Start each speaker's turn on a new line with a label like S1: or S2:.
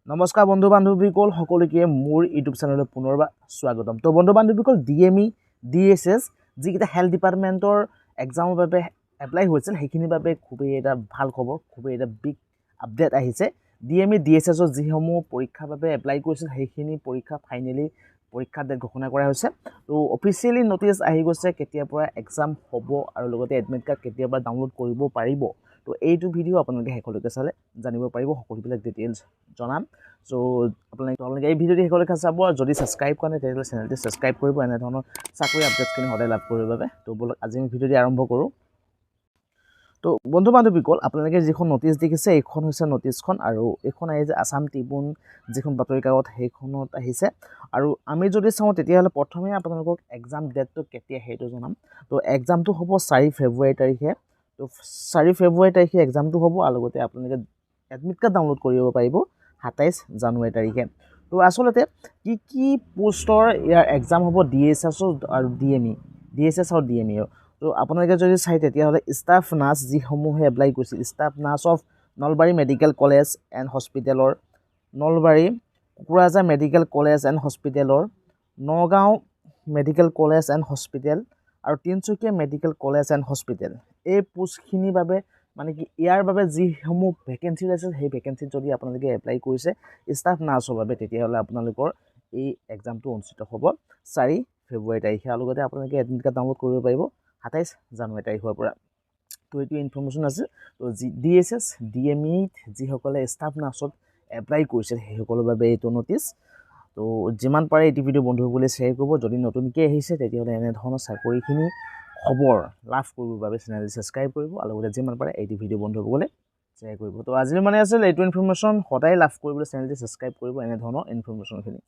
S1: নমস্কাৰ বন্ধু বান্ধৱীসকল সকলোকে মোৰ ইউটিউব চেনেলত পুনৰবাৰ স্বাগতম। তো বন্ধু বান্ধৱীসকল DME DSS যিকেইটা হেল্থ ডিপাৰ্টমেণ্টৰ এক্সামৰ বাবে এপ্লাই হৈছিল সেইখিনিৰ বাবে খুবেই এটা ভাল খবৰ, খুবেই এটা বিগ আপডেট আহিছে। DME DSSৰ যিসমূহ পৰীক্ষাৰ বাবে এপ্লাই কৰিছিল সেইখিনি পৰীক্ষা ফাইনেলি পৰীক্ষা ডেট ঘোষণা কৰা হৈছে। তো অফিচিয়েলি নটিচ আহি গৈছে কেতিয়াৰ পৰা এক্সাম হ'ব আৰু লগতে এডমিট কাৰ্ড কেতিয়াৰ পৰা ডাউনলোড কৰিব পাৰিব। তো এইটো ভিডিঅ' আপোনালোকে শেষলৈকে চালে জানিব পাৰিব, সকলোবিলাক ডিটেইলছ জনাম। সো আপোনালোকে এই ভিডিঅ'টি শেষলৈকে চাব আৰু যদি ছাবস্ক্ৰাইব কৰে তেতিয়াহ'লে চেনেলটি ছাবস্ক্ৰাইব কৰিব এনেধৰণৰ চাকৰি আপডেটখিনি সদায় লাভ কৰিবৰ বাবে। তো বলক আজি আমি ভিডিঅ'টি আৰম্ভ কৰোঁ। তো বন্ধু বান্ধৱীসকল আপোনালোকে যিখন নটিচ দেখিছে এইখন হৈছে নটিচখন আৰু এইখন আহিছে আছাম ট্ৰিবিউন যিখন বাতৰি কাকত সেইখনত আহিছে। আৰু আমি যদি চাওঁ তেতিয়াহ'লে প্ৰথমে আপোনালোকক এক্সাম ডেটটো কেতিয়া সেইটো জনাম। তো এক্সামটো হ'ব 4 ফেব্ৰুৱাৰী তাৰিখে। তো 4 ফেব্ৰুৱাৰী তাৰিখে এক্সামটো হ'ব আৰু লগতে আপোনালোকে এডমিট কাৰ্ড ডাউনলোড কৰিব পাৰিব 27 জানুৱাৰী তাৰিখে। তো আচলতে কি পোষ্টৰ ইয়াৰ এক্সাম হ'ব DSS আৰু DSS আৰু DME। তো আপোনালোকে যদি চাই তেতিয়াহ'লে ষ্টাফ নাৰ্ছ যিসমূহে এপ্লাই কৰিছিল, staff nurse of Nalbari medical college and হস্পিটেলৰ, Nalbari Kokrajhar medical college and হস্পিটেলৰ, Nagaon medical college and hospital আৰু Tinsukia medical college and hospital. এই পোষ্টখিনিৰ বাবে মানে কি ইয়াৰ বাবে যিসমূহ ভেকেঞ্চি আছে সেই ভেকেঞ্চিত যদি আপোনালোকে এপ্লাই কৰিছে ষ্টাফ নাৰ্ছৰ বাবে তেতিয়াহ'লে আপোনালোকৰ এই এক্সামটো অনুষ্ঠিত হ'ব 4 ফেব্ৰুৱাৰী তাৰিখে আৰু লগতে আপোনালোকে এডমিট কাৰ্ড ডাউনলোড কৰিব পাৰিব 27 জানুৱাৰী তাৰিখৰ পৰা। তো এইটো ইনফৰ্মেশ্যন আছে। তো DSS DME যিসকলে ষ্টাফ নাৰ্ছত এপ্লাই কৰিছিল সেইসকলৰ বাবে এইটো নটিচ। তো যিমান পাৰে এইটো ভিডিঅ' বন্ধুসকলে শ্বেয়াৰ কৰিব। যদি নতুনকৈ আহিছে তেতিয়াহ'লে এনেধৰণৰ চাকৰিখিনি খবৰ লাভ কৰিবৰ বাবে চেনেলটো ছাবস্ক্ৰাইব কৰিব আৰু লগতে যিমান পাৰে এইটো ভিডিঅ' বন্ধুসকলে শ্বেয়াৰ কৰিব। তো আজিৰ মানে আছিল এইটো ইনফৰ্মেশ্যন, সদায় লাভ কৰিবলৈ চেনেলটো ছাবস্ক্ৰাইব কৰিব এনেধৰণৰ ইনফৰ্মেশ্যনখিনি।